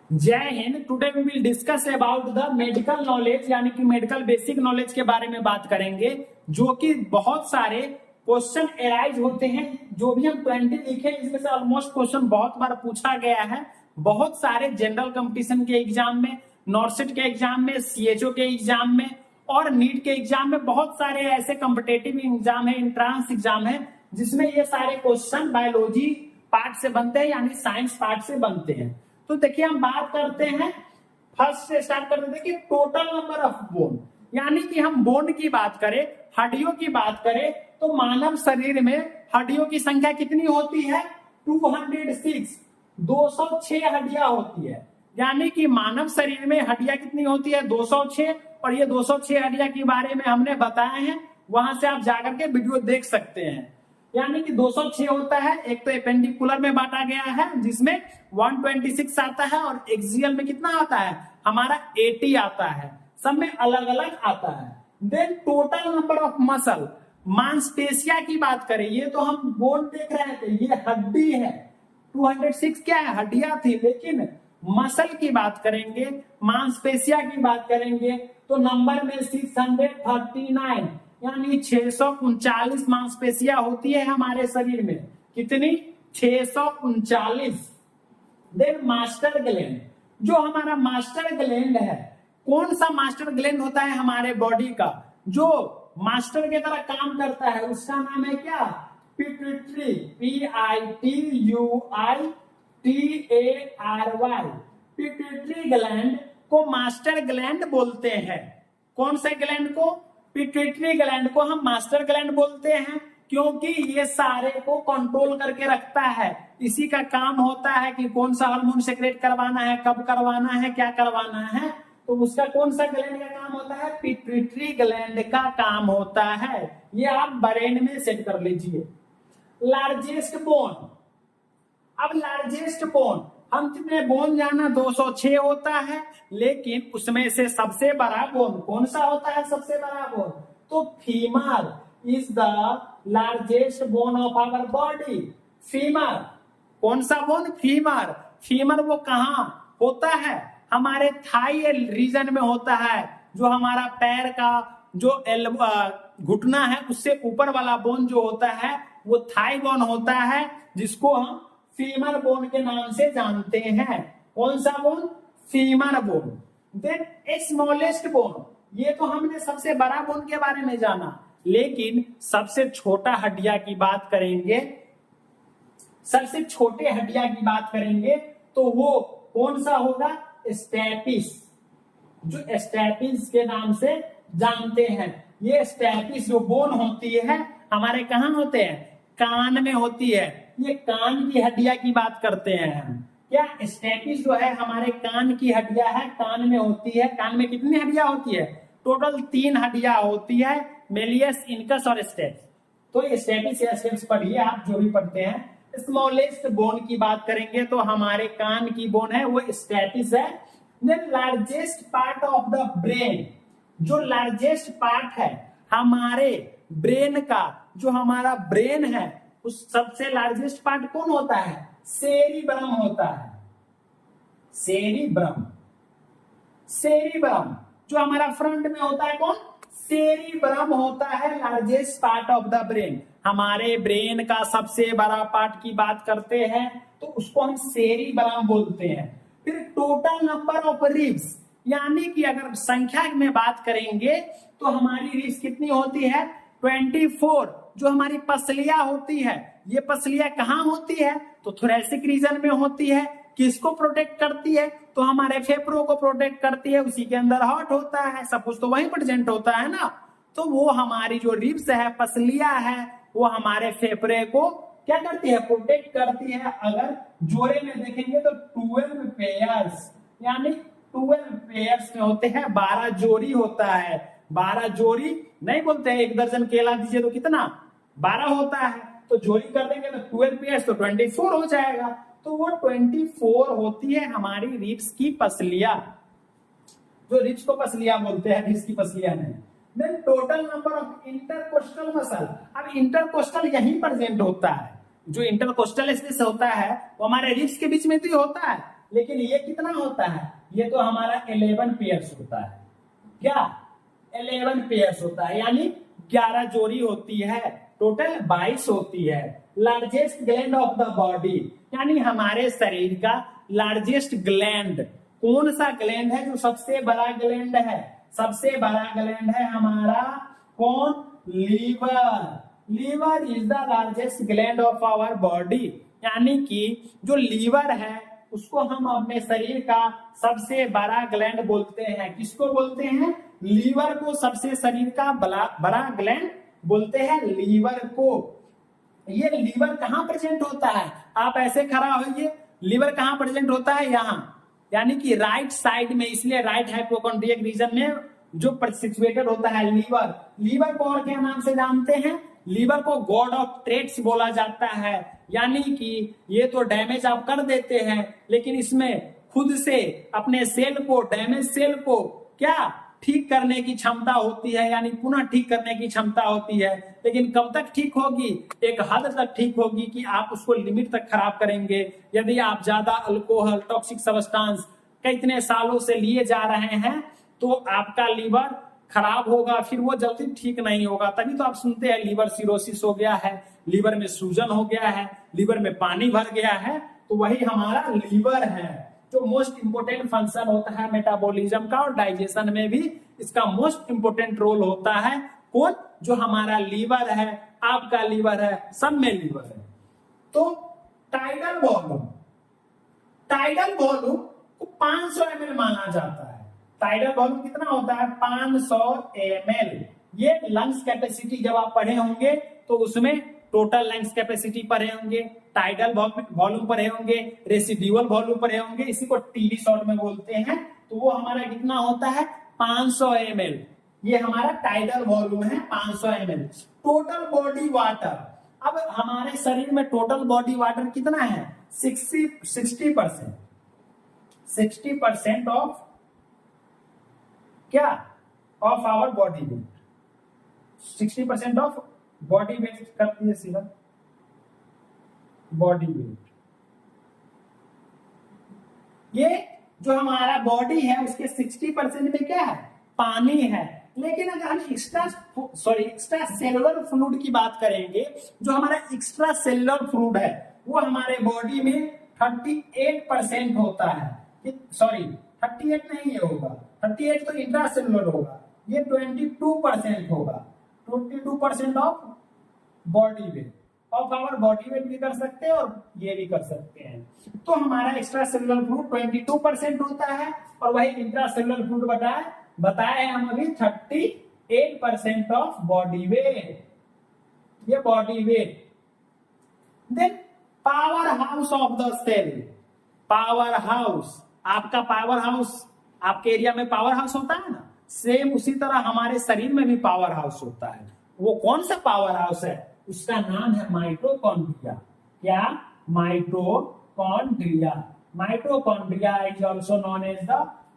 जय हिंद। Today we will discuss about the medical knowledge, यानी कि मेडिकल बेसिक नॉलेज के बारे में बात करेंगे, जो कि बहुत सारे क्वेश्चन एराइज होते हैं। जो भी हम 20 लिखे इसमें से ऑलमोस्ट क्वेश्चन बहुत बार पूछा गया है। बहुत सारे जनरल कंपटीशन के एग्जाम में, नॉर्सेट के एग्जाम में, सीएचओ के एग्जाम में और नीट के एग्जाम में बहुत सारे ऐसे कॉम्पिटेटिव एग्जाम है, एंट्रांस एग्जाम है, जिसमें ये सारे क्वेश्चन बायोलॉजी पार्ट से बनते हैं, यानी साइंस पार्ट से बनते हैं। तो देखिए हम बात करते हैं, फर्स्ट से स्टार्ट करते हैं कि टोटल नंबर ऑफ बोन, यानी कि हम बोन की बात करें, हड्डियों की बात करें, तो मानव शरीर में हड्डियों की संख्या कितनी होती है? 206, 206 हड्डियां होती है। यानी कि मानव शरीर में हड्डियां कितनी होती है? 206। और ये 206 हड्डियां के बारे में हमने बताया है, वहां से आप जाकर के वीडियो देख सकते हैं। यानी कि 206 होता है। एक तो एपेंडिकुलर में बांटा गया है जिसमें 126 आता है, और एक्सियल में कितना आता है? हमारा 80 आता है। सब में अलग अलग आता है। Then total number of muscle, मांसपेशिया की बात करें, ये तो हम बोन देख रहे थे, ये हड्डी है। 206 क्या है? हड्डियां थी। लेकिन मसल की बात करेंगे, मांसपेशिया की बात करेंगे, तो नंबर में 639, यानी 639 मांसपेशियां होती है हमारे शरीर में। कितनी? 639। देन मास्टर ग्लैंड, जो हमारा मास्टर ग्लैंड है, कौन सा मास्टर ग्लैंड होता है हमारे बॉडी का जो मास्टर की तरह काम करता है? उसका नाम है क्या? Pituitary, PITUITARY। पिट्यूटरी ग्लैंड को मास्टर ग्लैंड बोलते हैं। कौन से ग्लैंड को? पिट्यूटरी ग्लैंड को हम मास्टर ग्लैंड बोलते हैं, क्योंकि ये सारे को कंट्रोल करके रखता है। इसी का काम होता है कि कौन सा हार्मोन सेक्रेट करवाना है, कब करवाना है, क्या करवाना है। तो उसका कौन सा ग्लैंड का काम होता है? पिट्यूटरी ग्लैंड का काम होता है। ये आप ब्रेन में सेट कर लीजिए। लार्जेस्ट बोन, अब लार्जेस्ट बोन, हम कितने बोन जाना? 206 होता है, लेकिन उसमें से सबसे बड़ा बोन कौन सा होता है? सबसे बड़ा बोन तो femur is the largest bone of our body. Femur, कौन सा बोन? फीमर। फीमर वो कहाँ होता है? हमारे थाई रीजन में होता है। जो हमारा पैर का जो घुटना है, उससे ऊपर वाला बोन जो होता है वो थाई बोन होता है, जिसको हम फीमर बोन के नाम से जानते हैं। कौन सा bone? Femur bone. Then smallest bone, ये तो हमने सबसे बड़ा बोन के बारे में जाना, लेकिन सबसे छोटा हड्डियां की बात करेंगे, सबसे छोटे हड्डियां की बात करेंगे, तो वो कौन सा होगा? स्टैपिस, जो स्टैपिस के नाम से जानते हैं। ये स्टैपिस जो बोन होती है हमारे कहाँ होते हैं? कान में होती है। ये कान की हड्डियां की बात करते हैं हम। क्या स्टैपिस जो है हमारे कान की हड्डियां है, कान में होती है। कान में कितनी हड्डियां होती है? टोटल 3 हड्डियां होती है, मेलियस, इनकस और स्टेप्स। तो ये स्टैपिस या स्टेप्स पढ़िए आप, जो भी पढ़ते हैं। स्मॉलेस्ट बोन की बात करेंगे तो हमारे कान की बोन है वो स्टैपिस है। Then largest part of the brain, जो लार्जेस्ट पार्ट है हमारे ब्रेन का, जो हमारा ब्रेन है, उस सबसे लार्जेस्ट पार्ट कौन होता है? सेरिब्रम होता है। सेरिब्रम, सेरिब्रम जो हमारा फ्रंट में होता है, कौन? सेरिब्रम होता है largest part of the brain. हमारे ब्रेन का सबसे बड़ा पार्ट की बात करते हैं तो उसको हम सेरिब्रम बोलते हैं। फिर टोटल नंबर ऑफ रिब्स, यानी कि अगर संख्या में बात करेंगे तो हमारी रिब्स कितनी होती है? 24। जो हमारी पसलियां होती है, ये पसलियां कहाँ होती है? तो थोरेसिक रीजन में होती है। किसको प्रोटेक्ट करती है? तो हमारे फेफड़ों को प्रोटेक्ट करती है। उसी के अंदर हार्ट होता है, सब कुछ तो वहीं प्रेजेंट होता है ना। तो वो हमारी जो रिब्स है, पसलियां है, वो हमारे फेफड़े को क्या करती है? प्रोटेक्ट करती है। अगर जोड़े में देखेंगे तो 12 पेयर्स, यानी 12 पेयर्स में होते हैं, 12 जोड़ी होता है। 12 जोड़ी नहीं बोलते हैं, 1 दर्जन केला दीजिए तो कितना? 12 होता है। तो जोड़ी कर देंगे तो 12 पेयर्स, तो 24 हो जाएगा। तो वो 24 होती है हमारी रिब्स की पसलियां, जो रिब्स को पसलियां बोलते हैं, रिब्स की पसलियां नहीं। Then total number of intercostal muscle, अब इंटरकोस्टल यहीं प्रेजेंट होता है। जो इंटरकोस्टल स्पेस होता है वो हमारे रिब्स के बीच में तो होता है, लेकिन ये कितना होता है, ये तो हमारा 11 पेयर्स होता है। क्या 11 पेयर्स होता है, यानी 11 जोड़ी होती है, टोटल 22 होती है। Largest gland of the body, यानी हमारे शरीर का लार्जेस्ट ग्लैंड, कौन सा ग्लैंड है जो सबसे बड़ा ग्लैंड है, सबसे बड़ा ग्लैंड है हमारा कौन, liver. Liver is the largest gland of our body, यानी कि जो लीवर है उसको हम अपने शरीर का सबसे बड़ा ग्लैंड बोलते हैं। किसको बोलते हैं, लीवर को सबसे शरीर का बड़ा ग्लैंड बोलते हैं, लीवर को। ये लीवर कहाँ प्रेजेंट होता है, आप ऐसे खड़ा होइए, लीवर कहाँ प्रेजेंट होता है, यहाँ, यानी कि राइट साइड में, इसलिए राइट हाइपोकॉन्ड्रियक रीजन में जो सिचुएटेड होता है लीवर। लीवर को और क्या नाम से जानते हैं, लीवर को गॉड ऑफ ट्रेड्स बोला जाता है, यानी कि ये तो डैमेज आप कर देते हैं, लेकिन इसमें खुद से अपने सेल को, डैमेज सेल को क्या ठीक करने की क्षमता होती है, यानी पुनः ठीक करने की क्षमता होती है। लेकिन कब तक ठीक होगी, एक हद तक ठीक होगी कि आप उसको लिमिट तक खराब करेंगे। यदि आप ज्यादा अल्कोहल, टॉक्सिक सब्सटेंस कितने सालों से लिए जा रहे हैं तो आपका लीवर खराब होगा, फिर वो जल्दी ठीक नहीं होगा। तभी तो आप सुनते हैं लीवर सिरोसिस हो गया है, लीवर में सूजन हो गया है, लीवर में पानी भर गया है, तो वही हमारा लीवर है। जो मोस्ट इंपोर्टेंट फंक्शन होता है मेटाबॉलिज्म का, और डाइजेशन में भी इसका मोस्ट इंपोर्टेंट रोल होता है। कौन, जो हमारा लीवर है, आपका लीवर है, सब में लीवर है। तो टाइडल वॉल्यूम, टाइडल वॉल्यूम को 500 ml माना जाता है। टाइडल वॉल्यूम कितना होता है, 500 ml। ये लंग्स कैपेसिटी जब आप पढ़े होंगे तो उसमें टोटल लंग्स कैपेसिटी पढ़े होंगे, टाइडल वॉल्यूम पढ़े होंगे, रेसिडुअल वॉल्यूम पढ़े होंगे, इसी को टीडी शॉर्ट में बोलते हैं। तो वो हमारा कितना होता है, 500 ml। ये हमारा टाइडल वॉल्यूम है 500 ml। टोटल बॉडी वाटर, अब हमारे शरीर में टोटल बॉडी वाटर कितना है, 60%। 60% ऑफ क्या, of our body weight. 60% of body weight करती है सीधा बॉडी वेट। ये जो हमारा बॉडी है उसके 60% में क्या है, पानी है। लेकिन अगर हम एक्स्ट्रा सेलुलर फ्लूइड की बात करेंगे, जो हमारा एक्स्ट्रा सेलुलर फ्लूइड है वो हमारे बॉडी में 38% होता है। सॉरी 38 नहीं है होगा, 38 तो इंट्रा सेलुलर होगा, ये 22% होगा। 22% of body weight, of our body weight भी कर सकते हैं और ये भी कर सकते हैं। तो हमारा एक्स्ट्रा सेलुलर फ्लूइड 22% होता है, और वही इंट्रा सेलुलर फ्लूइड बताए हम अभी 38% ऑफ बॉडी वेट, ये body weight. Then power house of the cell, power house, आपका पावर हाउस, आपके एरिया में पावर हाउस होता है ना, सेम उसी तरह हमारे शरीर में भी पावर हाउस होता है। वो कौन सा पावर हाउस है, उसका नाम है माइटोकॉन्ड्रिया। क्या, mitochondria. Mitochondria is also known as the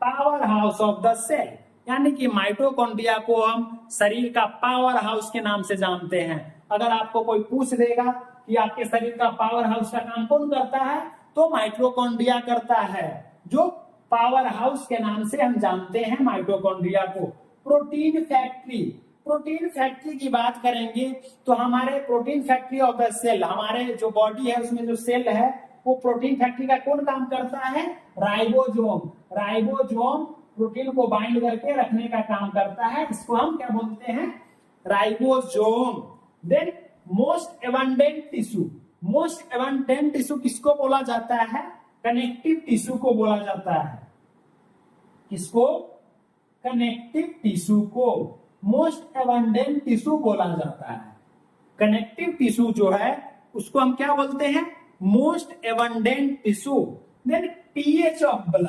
power house of the cell, यानी कि माइटोकॉन्ड्रिया को हम शरीर का पावर हाउस के नाम से जानते हैं। अगर आपको कोई पूछ देगा कि आपके शरीर का पावर हाउस का काम कौन करता है, तो माइटोकॉन्ड्रिया करता है, जो पावर हाउस के नाम से हम जानते हैं माइटोकॉन्ड्रिया को। प्रोटीन फैक्ट्री, प्रोटीन फैक्ट्री की बात करेंगे तो हमारे protein factory of the cell, हमारे जो बॉडी है उसमें जो सेल है वो प्रोटीन फैक्ट्री का कौन काम करता है, राइबोसोम। राइबोसोम प्रोटीन को बाइंड करके रखने का काम करता है, इसको हम क्या बोलते हैं, ribosome. Then most abundant tissue, most abundant tissue किसको बोला जाता है, कनेक्टिव टिश्यू को बोला जाता है। किसको, कनेक्टिव टिश्यू को मोस्ट एबंडेंट टिश्यू बोला जाता है। कनेक्टिव टिश्यू जो है उसको हम क्या बोलते हैं, most abundant tissue. Then pH of blood,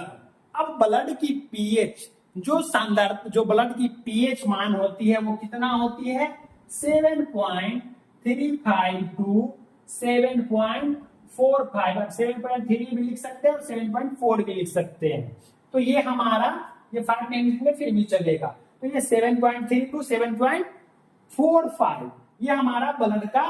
अब ब्लड की पीएच जो सांद्रता, जो ब्लड की पीएच मान होती है वो कितना होती है, 7.35 टू 7.45। आप 7.3 भी लिख सकते हैं और 7.4 भी लिख सकते हैं। तो ये हमारा, ये 5 नहीं लिखेंगे फिर भी चलेगा, तो ये 7.3 टू 7.45 ये हमारा ब्लड का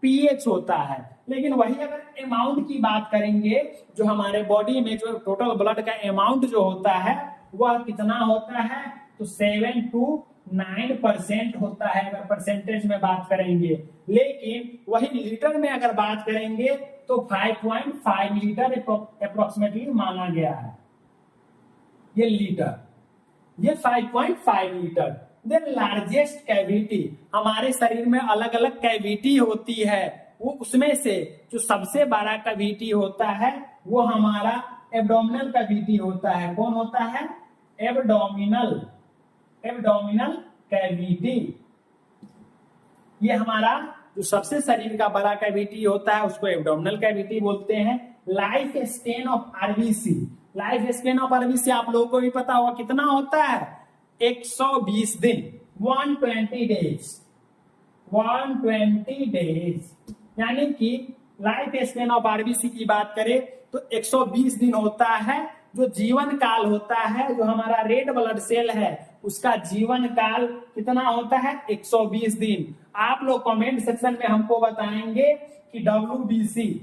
पीएच होता है। लेकिन वही अगर अमाउंट की बात करेंगे, जो हमारे बॉडी में जो टोटल ब्लड का अमाउंट जो होता है वह कितना होता है, तो 7 to 9% होता है अगर परसेंटेज में बात करेंगे। लेकिन वही लीटर में अगर बात करेंगे तो 5.5 लीटर अप्रोक्सीमेटली माना गया है, ये लीटर, ये 5.5 लीटर। देन लार्जेस्ट कैविटी, हमारे शरीर में अलग अलग कैविटी होती है, वो उसमें से जो सबसे बड़ा कैविटी होता है वो हमारा एब्डोमिनल कैविटी होता है। कौन होता है? Abdominal cavity. ये हमारा जो सबसे शरीर का बड़ा कैविटी होता है उसको एब्डोमिनल कैविटी बोलते हैं। Life span of RBC, life span of RBC आप लोगों को भी पता होगा कितना होता है, 120 दिन, 120 डेज, 120 डेज। यानी कि लाइफ स्पेन ऑफ आरबीसी की बात करें तो 120 दिन होता है। जो जीवन काल होता है, जो हमारा रेड ब्लड सेल है उसका जीवन काल कितना होता है, 120 दिन। आप लोग कमेंट सेक्शन में हमको बताएंगे कि WBC,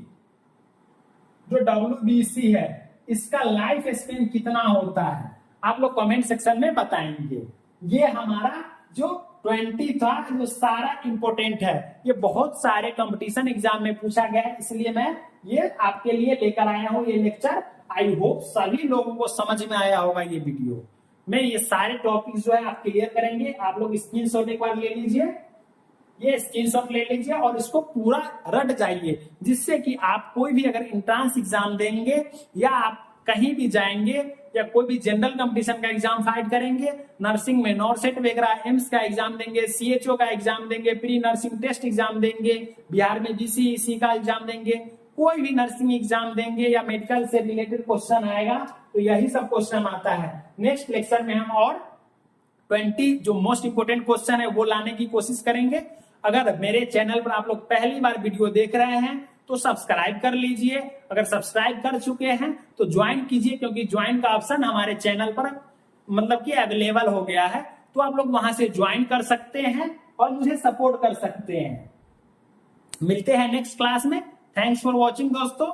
जो WBC है इसका लाइफ स्पेन कितना होता है, आप लोग कमेंट सेक्शन में बताएंगे। ये हमारा जो 20 था, जो सारा इंपोर्टेंट है, ये बहुत सारे कंपटीशन एग्जाम में पूछा गया है, इसलिए मैं ये आपके लिए लेकर आया हूं ये लेक्चर। आई होप सभी लोगों को समझ में आया होगा ये वीडियो में। ये सारे टॉपिक जो है आप क्लियर करेंगे। आप लोग स्क्रीनशॉट एक बार ले लीजिए, ये स्क्रीनशॉट ले लीजिए और इसको पूरा रट जाइए, जिससे कि आप कोई भी अगर एंट्रेंस एग्जाम देंगे या आप कहीं भी जाएंगे या कोई भी जनरल कंपटीशन का एग्जाम फाइट करेंगे, नर्सिंग में नॉर्सेट वगैरह, एम्स का एग्जाम देंगे, सीएचओ का एग्जाम देंगे, प्री नर्सिंग टेस्ट एग्जाम देंगे, बिहार में बीसीईसी का एग्जाम देंगे, कोई भी नर्सिंग एग्जाम देंगे या मेडिकल से रिलेटेड क्वेश्चन आएगा तो यही सब क्वेश्चन आता है। नेक्स्ट लेक्चर में हम और 20 जो मोस्ट इंपोर्टेंट क्वेश्चन है वो लाने की कोशिश करेंगे। अगर मेरे चैनल पर आप लोग पहली बार वीडियो देख रहे हैं तो सब्सक्राइब कर लीजिए। अगर सब्सक्राइब कर चुके हैं तो ज्वाइन कीजिए, क्योंकि ज्वाइन का ऑप्शन हमारे चैनल पर मतलब कि अवेलेबल हो गया है, तो आप लोग वहां से ज्वाइन कर सकते हैं और मुझे सपोर्ट कर सकते हैं। मिलते हैं नेक्स्ट क्लास में। थैंक्स फॉर वॉचिंग दोस्तों।